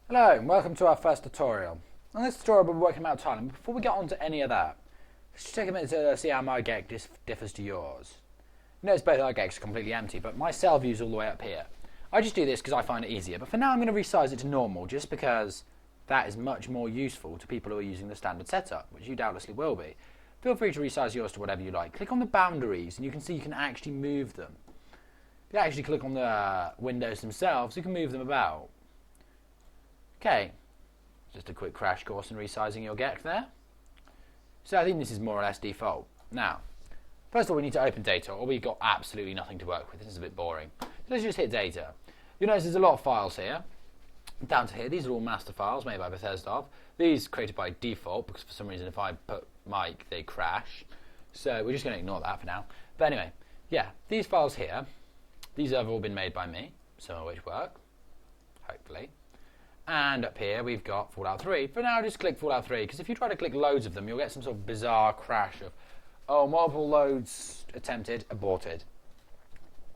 Hello and welcome to our first tutorial. On this tutorial we'll be working about tiling. Before we get on to any of that, let's just take a minute to see how my Geck differs to yours. You notice both our Gecks are completely empty, but my cell view is all the way up here. I just do this because I find it easier, but for now I'm going to resize it to normal just because that is much more useful to people who are using the standard setup, which you doubtlessly will be. Feel free to resize yours to whatever you like. Click on the boundaries and you can see you can actually move them. If you actually click on the windows themselves, you can move them about. Okay, just a quick crash course in resizing your Geck there. So I think this is more or less default. Now, first of all we need to open data, or we've got absolutely nothing to work with. This is a bit boring. So let's just hit data. You'll notice there's a lot of files here. Down to here, these are all master files made by Bethesda. These created by default, because for some reason if I put Mike, they crash. So we're just going to ignore that for now. But anyway, yeah, these files here, these have all been made by me, some of which work, hopefully. And up here we've got Fallout 3. For now, just click Fallout 3, because if you try to click loads of them, you'll get some sort of bizarre crash of, oh, multiple loads attempted, aborted.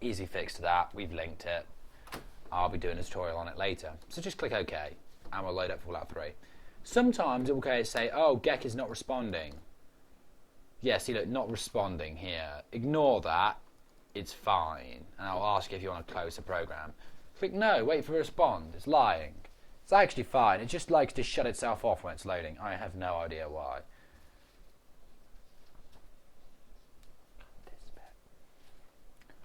Easy fix to that. We've linked it. I'll be doing a tutorial on it later. So just click OK, and we'll load up Fallout 3. Sometimes it will say, oh, Geck is not responding. Yeah, see, look, not responding here. Ignore that. It's fine. And I'll ask you if you want to close the program. Click no, wait for a respond. It's lying. It's actually fine. It just likes to shut itself off when it's loading. I have no idea why.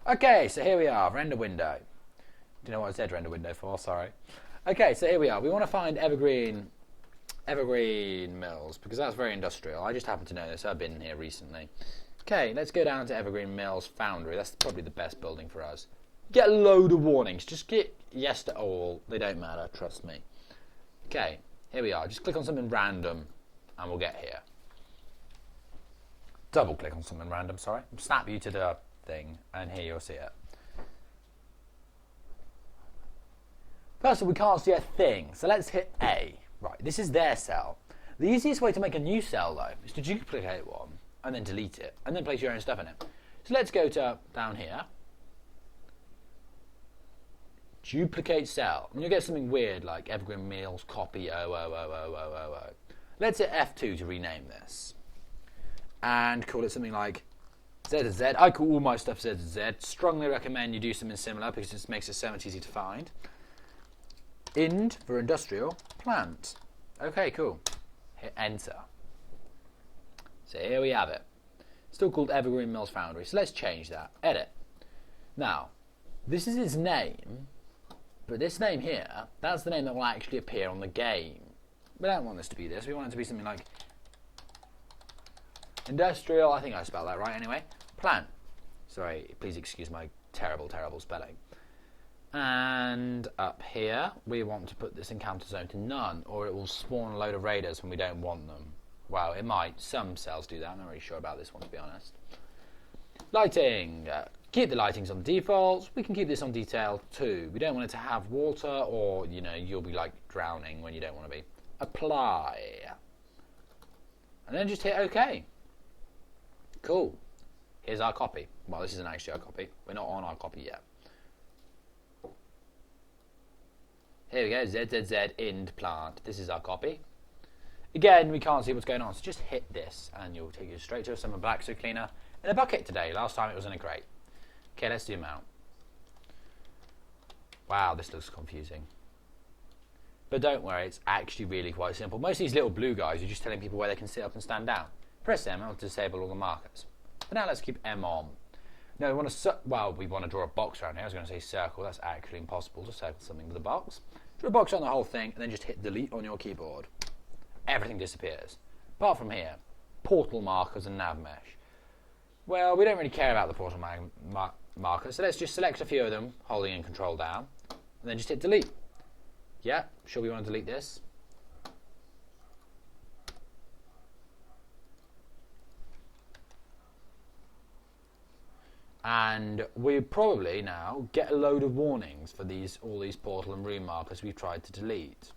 Okay, so here we are, render window. Do you know what I said render window for? Sorry. Okay, so here we are. We want to find Evergreen Mills, because that's very industrial. I just happen to know this. I've been here recently. Okay, let's go down to Evergreen Mills Foundry. That's probably the best building for us. Get a load of warnings. Just get yes to all. They don't matter, trust me. Okay, here we are. Just click on something random and we'll get here. Double click on something random, sorry. Snap you to the thing and here you'll see it. First of all, we can't see a thing, so let's hit A. Right, this is their cell. The easiest way to make a new cell, though, is to duplicate one and then delete it and then place your own stuff in it. So let's go to down here. Duplicate cell, and you'll get something weird like Evergreen Mills copy 0000000. Let's hit F2 to rename this, and call it something like Z. I call all my stuff Z. Strongly recommend you do something similar because it makes it so much easier to find. Ind for industrial plant. Okay, cool. Hit enter. So here we have it. Still called Evergreen Mills Foundry. So let's change that. Edit. Now, this is its name. But this name here, that's the name that will actually appear on the game. We don't want this to be this. We want it to be something like industrial. I think I spelled that right anyway. Plant. Sorry, please excuse my terrible, terrible spelling. And up here, we want to put this encounter zone to none, or it will spawn a load of raiders when we don't want them. Well, it might. Some cells do that. I'm not really sure about this one, to be honest. Lighting. Keep the lightings on default. We can keep this on detail too. We don't want it to have water or, you know, you'll be like drowning when you don't want to be. Apply. And then just hit OK. Cool. Here's our copy. Well, this isn't actually our copy. We're not on our copy yet. Here we go. ZZZ ind plant. This is our copy. Again, we can't see what's going on, so just hit this and you'll take you straight to some black soup cleaner in a bucket today. Last time it was in a crate. Okay, let's zoom out. Wow, this looks confusing. But don't worry, it's actually really quite simple. Most of these little blue guys are just telling people where they can sit up and stand down. Press M and it'll disable all the markers. But now let's keep M on. No, we want to draw a box around here. I was going to say circle. That's actually impossible to circle something with a box. Draw a box on the whole thing and then just hit delete on your keyboard. Everything disappears. Apart from here, portal markers and nav mesh. Well, we don't really care about the portal markers, so let's just select a few of them, holding in control down, and then just hit delete. Yeah, sure we want to delete this. And we probably now get a load of warnings for all these portal and room markers we've tried to delete.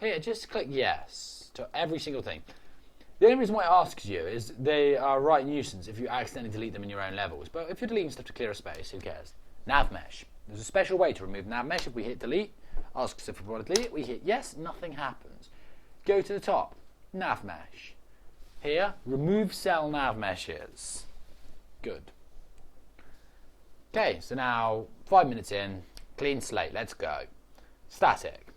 Here, just click yes to every single thing. The only reason why it asks you is they are a right nuisance if you accidentally delete them in your own levels. But if you're deleting stuff to clear a space, who cares? Nav mesh. There's a special way to remove nav mesh. If we hit delete, asks us if we want to delete it, we hit yes, nothing happens. Go to the top, nav mesh. Here, remove cell nav meshes. Good. Okay, so now 5 minutes in, clean slate, let's go. Static.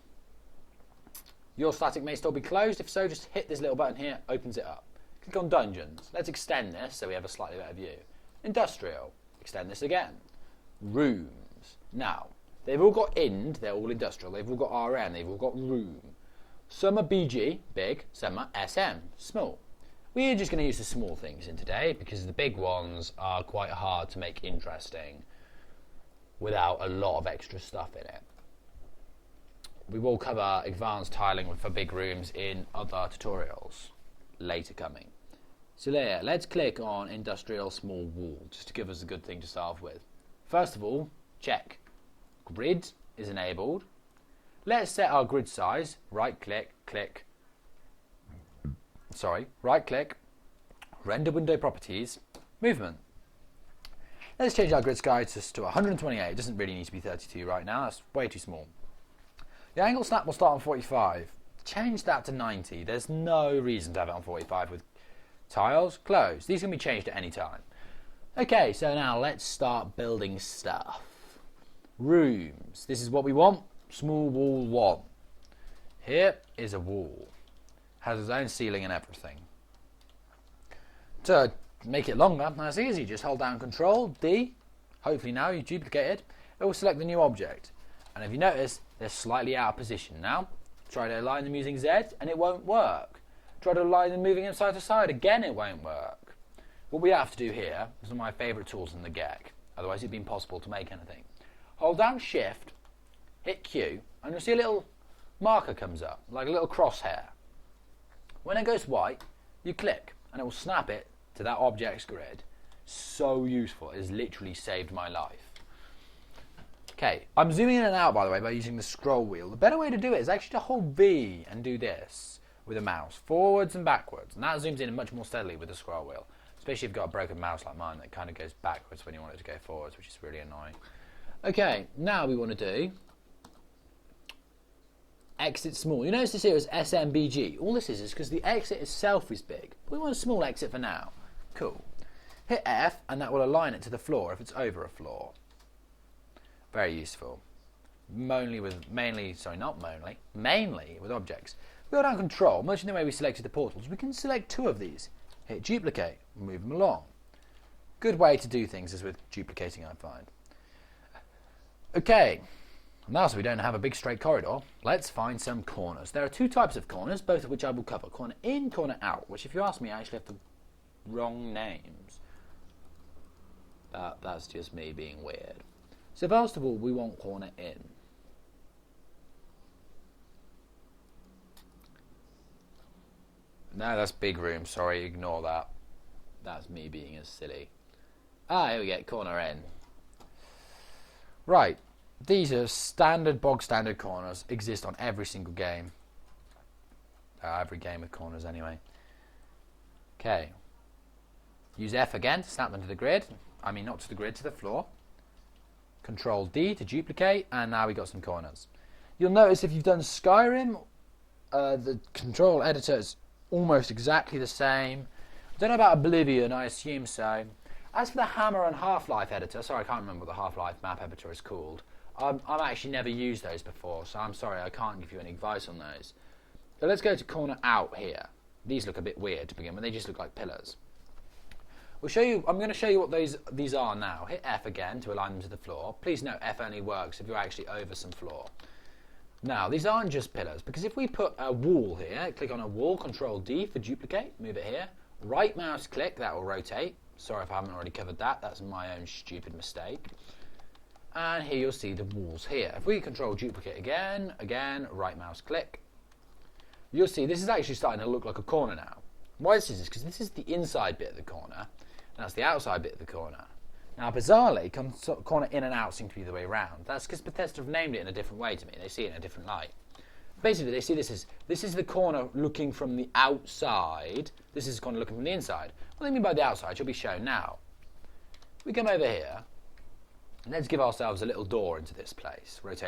Your static may still be closed. If so, just hit this little button here, opens it up. Click on dungeons. Let's extend this so we have a slightly better view. Industrial. Extend this again. Rooms. Now, they've all got ind, they're all industrial. They've all got RM, they've all got room. Some are BG, big, some are SM, small. We're just going to use the small things in today because the big ones are quite hard to make interesting without a lot of extra stuff in it. We will cover advanced tiling for big rooms in other tutorials later coming. So there, let's click on industrial small wall just to give us a good thing to start off with. First of all, check. Grid is enabled. Let's set our grid size. Right click, render window properties, movement. Let's change our grid size to 128. It doesn't really need to be 32 right now, that's way too small. The angle snap will start on 45. Change that to 90. There's no reason to have it on 45 with tiles. Close. These can be changed at any time. Okay, so now let's start building stuff. Rooms. This is what we want. Small wall 1. Here is a wall. Has its own ceiling and everything. To make it longer, that's easy. Just hold down Control D. Hopefully now you duplicate it. It will select the new object. And if you notice, they're slightly out of position now. Try to align them using Z and it won't work. Try to align them moving them side to side. Again, it won't work. What we have to do here is one of my favourite tools in the Geck. Otherwise it'd be impossible to make anything. Hold down Shift, hit Q, and you'll see a little marker comes up, like a little crosshair. When it goes white, you click and it will snap it to that object's grid. So useful. It has literally saved my life. Okay, I'm zooming in and out, by the way, by using the scroll wheel. The better way to do it is actually to hold V and do this with a mouse, forwards and backwards. And that zooms in much more steadily with the scroll wheel, especially if you've got a broken mouse like mine that kind of goes backwards when you want it to go forwards, which is really annoying. Okay, now we want to do exit small. You notice this here is SMBG. All this is because the exit itself is big. We want a small exit for now. Cool. Hit F and that will align it to the floor if it's over a floor. Very useful. Mainly with objects. We hold down Control, much in the way we selected the portals. We can select 2 of these. Hit duplicate, move them along. Good way to do things is with duplicating, I find. Okay, now so we don't have a big straight corridor, let's find some corners. There are 2 types of corners, both of which I will cover. Corner in, corner out, which if you ask me, I actually have the wrong names. That's just me being weird. So first of all, we want corner in. No, that's big room, sorry, ignore that. That's me being as silly. Here we get corner in. Right, these are bog standard corners, exist on every single game. Every game with corners anyway. Okay. Use F again to snap them to the grid. I mean not to the grid, to the floor. Control D to duplicate, and now we got some corners. You'll notice if you've done Skyrim, the control editor is almost exactly the same. I don't know about Oblivion, I assume so. As for the Hammer and Half-Life editor, sorry I can't remember what the Half-Life map editor is called. I've actually never used those before, so I'm sorry I can't give you any advice on those. But let's go to corner out here. These look a bit weird to begin with, they just look like pillars. I'm going to show you what these are now. Hit F again to align them to the floor. Please note F only works if you're actually over some floor. Now, these aren't just pillars, because if we put a wall here, click on a wall, Control D for duplicate, move it here. Right mouse click, that will rotate. Sorry if I haven't already covered that, that's my own stupid mistake. And here you'll see the walls here. If we Control duplicate again, right mouse click, you'll see this is actually starting to look like a corner now. Why this is because this is the inside bit of the corner, and that's the outside bit of the corner. Now, bizarrely, corner in and out seem to be the way around. That's because Bethesda have named it in a different way to me. They see it in a different light. Basically, they see this is the corner looking from the outside. This is the corner looking from the inside. What do they mean by the outside? Should be shown now. We come over here, And let's give ourselves a little door into this place. Rotate